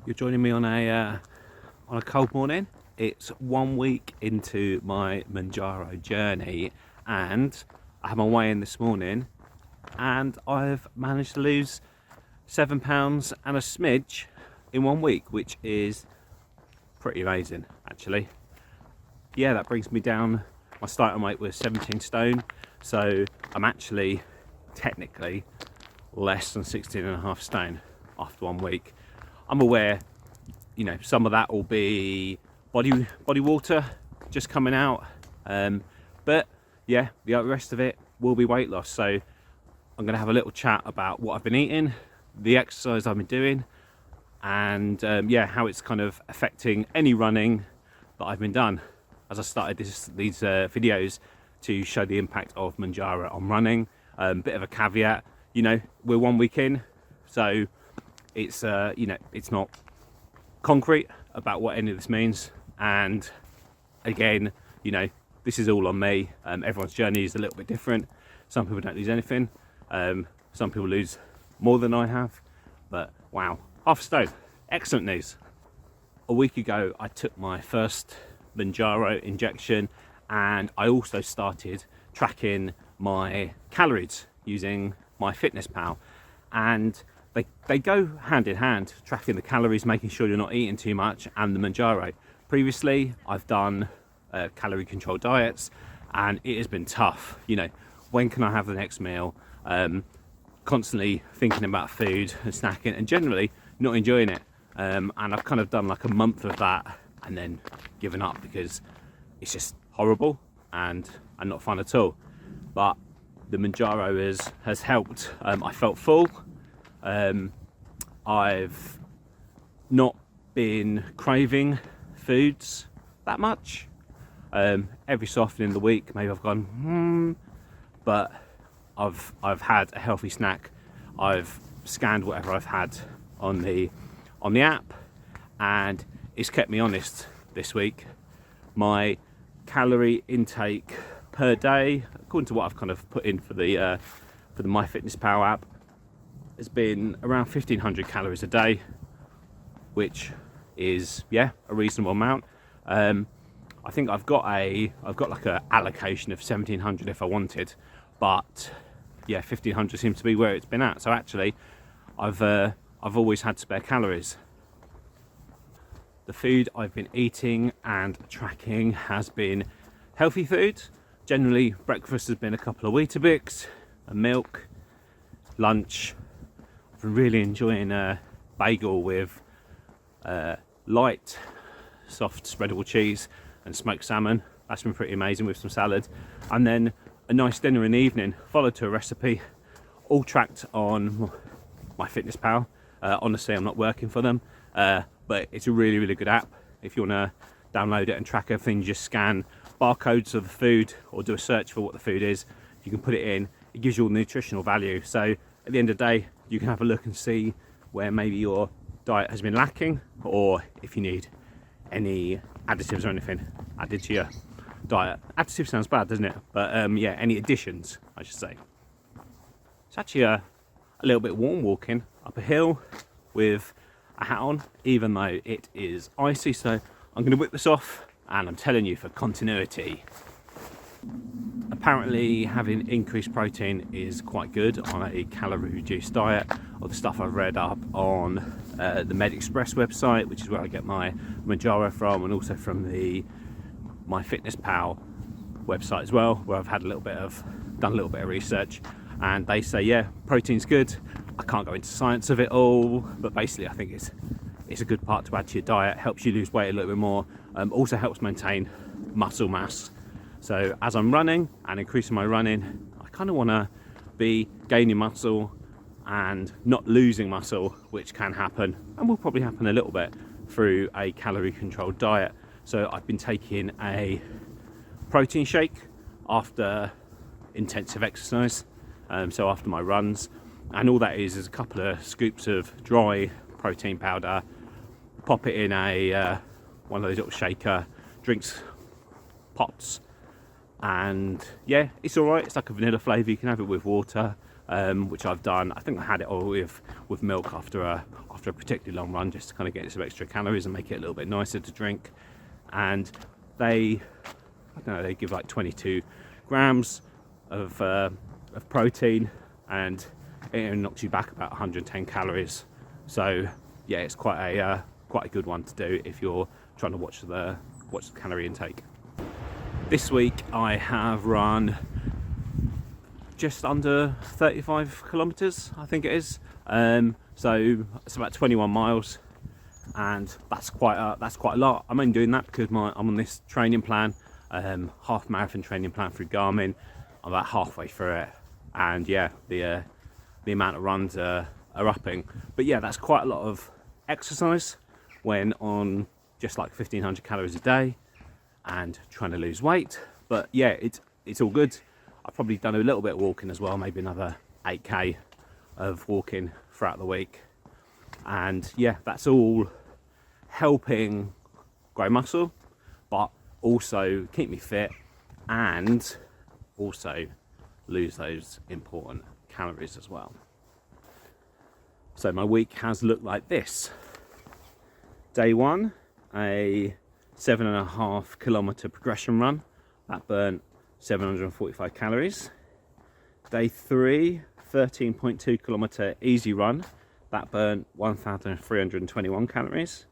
You're joining me on a cold morning. It's 1 week into my Manjaro journey, and I had my weigh in this morning, and I've managed to lose £7 and a smidge in 1 week, which is pretty amazing, actually. Yeah, that brings me down. My starting weight was 17 stone, so I'm actually technically less than 16.5 stone after 1 week. I'm aware, some of that will be body water just coming out, but yeah, the rest of it will be weight loss. So I'm going to have a little chat about what I've been eating, the exercise I've been doing, and how it's kind of affecting any running that I've been done. As I started these videos to show the impact of Manjaro on running. Bit of a caveat, we're 1 week in, so it's it's not concrete about what any of this means. And again, this is all on me. Everyone's journey is a little bit different. Some people don't lose anything. Some people lose more than I have. But wow, half a stone. Excellent news. A week ago, I took my first Manjaro injection, and I also started tracking my calories using MyFitnessPal. And they go hand in hand, tracking the calories, making sure you're not eating too much, and the Manjaro. Previously, I've done calorie controlled diets, and it has been tough. When can I have the next meal? Constantly thinking about food and snacking, and generally not enjoying it. And I've kind of done like a month of that, and then given up because it's just horrible and not fun at all. But the Manjaro has helped. I felt full. I've not been craving foods that much. Every so often in the week, maybe I've gone, but I've had a healthy snack. I've scanned whatever I've had on the app, and it's kept me honest this week. My calorie intake per day, according to what I've kind of put in for the MyFitnessPal app, has been around 1,500 calories a day, which is a reasonable amount. I think I've got like a allocation of 1,700 if I wanted, but 1,500 seems to be where it's been at. So actually, I've always had spare calories. The food I've been eating and tracking has been healthy food. Generally, breakfast has been a couple of Weetabix, a milk. Lunch, I've been really enjoying a bagel with light, soft spreadable cheese and smoked salmon. That's been pretty amazing, with some salad. And then a nice dinner in the evening, followed to a recipe, all tracked on MyFitnessPal. Honestly, I'm not working for them, but it's a really, really good app. If you want to download it and track everything, you just scan barcodes of the food or do a search for what the food is. You can put it in. It gives you all the nutritional value. So at the end of the day, you can have a look and see where maybe your diet has been lacking, or if you need any additives or anything added to your diet. Additive sounds bad, doesn't it? But any additions, I should say. It's actually a little bit warm walking up a hill with a hat on, even though it is icy. So I'm going to whip this off, and I'm telling you, for continuity. Apparently having increased protein is quite good on a calorie reduced diet. All the stuff I've read up on the MedExpress website, which is where I get my Manjaro from, and also from the MyFitnessPal website as well, where I've had done a little bit of research, and they say protein's good. I can't go into science of it all, but basically I think it's a good part to add to your diet. Helps you lose weight a little bit more. Also helps maintain muscle mass. So as I'm running and increasing my running, I kind of want to be gaining muscle and not losing muscle, which can happen and will probably happen a little bit through a calorie controlled diet. So I've been taking a protein shake after intensive exercise, so after my runs, and all that is a couple of scoops of dry protein powder, pop it in a one of those little shaker drinks pots, and it's all right. It's like a vanilla flavour. You can have it with water, which I've done. I think I had it all with milk after after a particularly long run, just to kind of get some extra calories and make it a little bit nicer to drink. And they, I don't know, they give like 22 grams of protein, and it knocks you back about 110 calories. So yeah, it's quite a good one to do if you're trying to watch the calorie intake. This week I have run just under 35 kilometers, I think it is. So it's about 21 miles, and that's quite a lot. I'm only doing that because I'm on this training plan, half marathon training plan through Garmin. I'm about halfway through it, and yeah, the amount of runs are upping. But yeah, that's quite a lot of exercise when on just like 1500 calories a day and trying to lose weight. But yeah, it's all good. I've probably done a little bit of walking as well, maybe another 8k of walking throughout the week. And yeah, that's all helping grow muscle, but also keep me fit and also lose those important calories as well. So my week has looked like this. Day one, a 7.5 kilometer progression run that burnt 745 calories. Day three, 13.2 kilometer easy run that burnt 1,321 calories.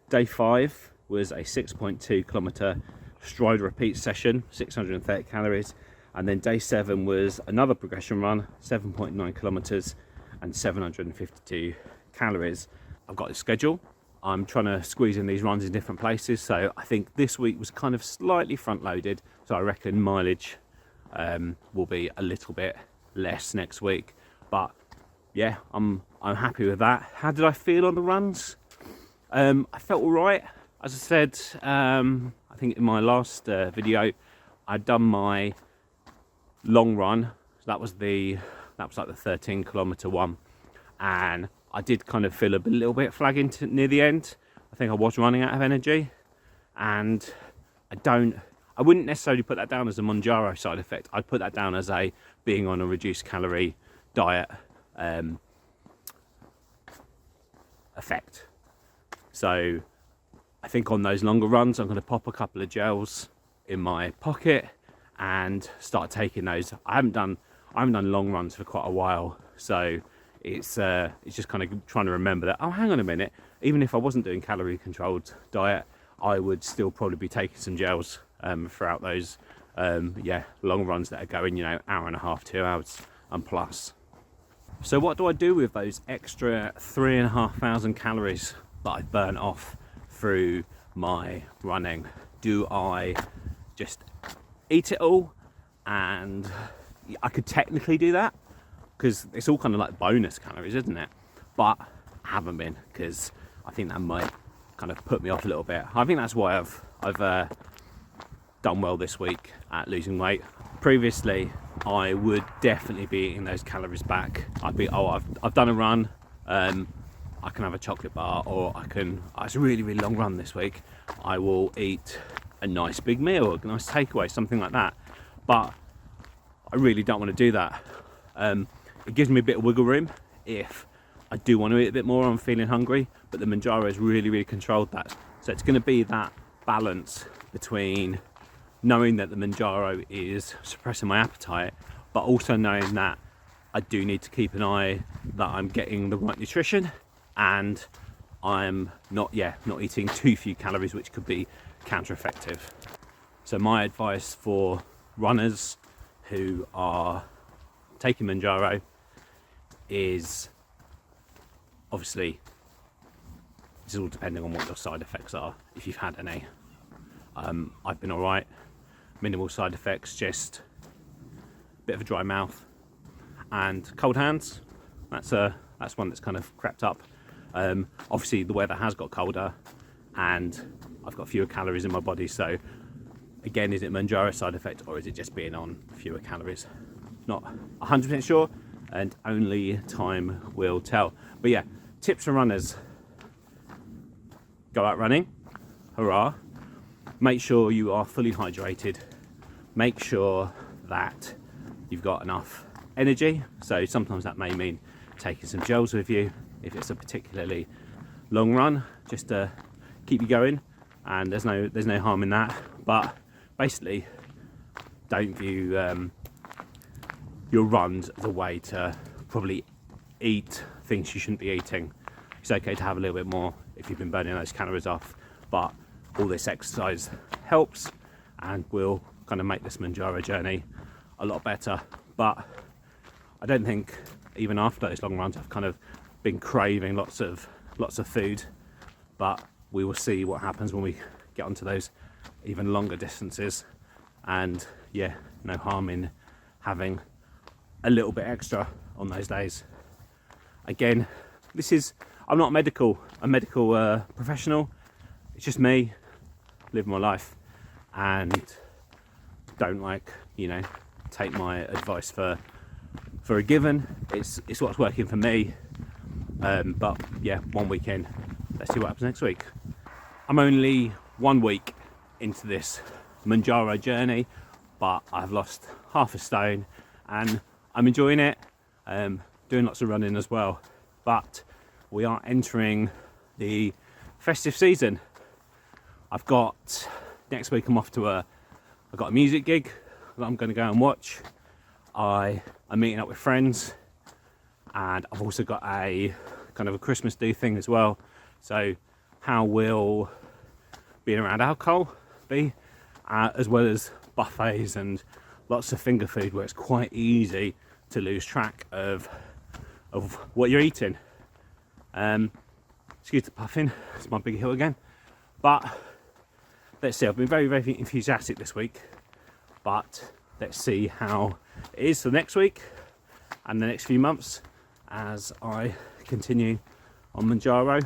Day five was a 6.2 kilometer stride repeat session, 630 calories. And then day seven was another progression run, 7.9 kilometers and 752 calories. I've got a schedule. I'm trying to squeeze in these runs in different places. So I think this week was kind of slightly front loaded. So I reckon mileage will be a little bit less next week. But yeah, I'm happy with that. How did I feel on the runs? I felt all right. As I said, I think in my last video, I'd done my long run. So that was like the 13 kilometer one, and I did kind of feel a little bit flagging near the end. I think I was running out of energy, and I wouldn't necessarily put that down as a Mounjaro side effect. I'd put that down as being on a reduced calorie diet effect. So I think on those longer runs, I'm going to pop a couple of gels in my pocket and start taking those. I haven't done long runs for quite a while, so it's just kind of trying to remember that, oh, hang on a minute, even if I wasn't doing calorie controlled diet, I would still probably be taking some gels throughout those long runs that are going, hour and a half, 2 hours and plus. So what do I do with those extra 3,500 calories that I burn off through my running? Do I just eat it all? And I could technically do that because it's all kind of like bonus calories, isn't it? But I haven't been, because I think that might kind of put me off a little bit. I think that's why I've done well this week at losing weight. Previously, I would definitely be eating those calories back. I've done a run, I can have a chocolate bar, or it's a really, really long run this week, I will eat a nice big meal, a nice takeaway, something like that. But I really don't want to do that. It gives me a bit of wiggle room if I do want to eat a bit more, I'm feeling hungry, but the Mounjaro has really, really controlled that. So it's going to be that balance between knowing that the Mounjaro is suppressing my appetite, but also knowing that I do need to keep an eye that I'm getting the right nutrition and I'm not eating too few calories, which could be counter-effective. So my advice for runners who are taking Mounjaro is, obviously, this is all depending on what your side effects are, if you've had any. I've been alright, minimal side effects, just a bit of a dry mouth and cold hands. That's one that's kind of crept up. Obviously the weather has got colder and I've got fewer calories in my body, so again, is it Mounjaro side effect or is it just being on fewer calories? Not 100% sure, and only time will tell. But yeah, tips for runners: go out running, hurrah. Make sure you are fully hydrated. Make sure that you've got enough energy. So sometimes that may mean taking some gels with you. if it's a particularly long run, just to keep you going, and there's no harm in that. But basically, don't view your runs as a way to probably eat things you shouldn't be eating. It's okay to have a little bit more if you've been burning those calories off, but all this exercise helps and will kind of make this Manjaro journey a lot better. But I don't think even after those long runs I've kind of been craving lots of food, but we will see what happens when we get onto those even longer distances. And yeah, no harm in having a little bit extra on those days. Again, I'm not a medical professional. It's just me living my life, and don't take my advice for a given. It's what's working for me. But yeah, 1 week in, let's see what happens next week. I'm only 1 week into this Manjaro journey, but I've lost half a stone and I'm enjoying it. Doing lots of running as well. But we are entering the festive season. I've got next week I'm off to I've got a music gig that I'm going to go and watch. I'm meeting up with friends, and I've also got a kind of a Christmas do thing as well. So how will being around alcohol be, as well as buffets and lots of finger food, where it's quite easy to lose track of what you're eating. Excuse the puffing, it's my big hill again. But let's see, I've been very, very enthusiastic this week, but let's see how it is for next week and the next few months as I continue on Manjaro.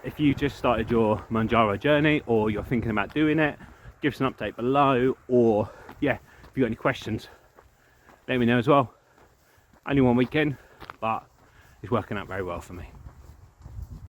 If you just started your Manjaro journey or you're thinking about doing it, give us an update below, or yeah, if you've got any questions, let me know as well. Only 1 weekend, but it's working out very well for me.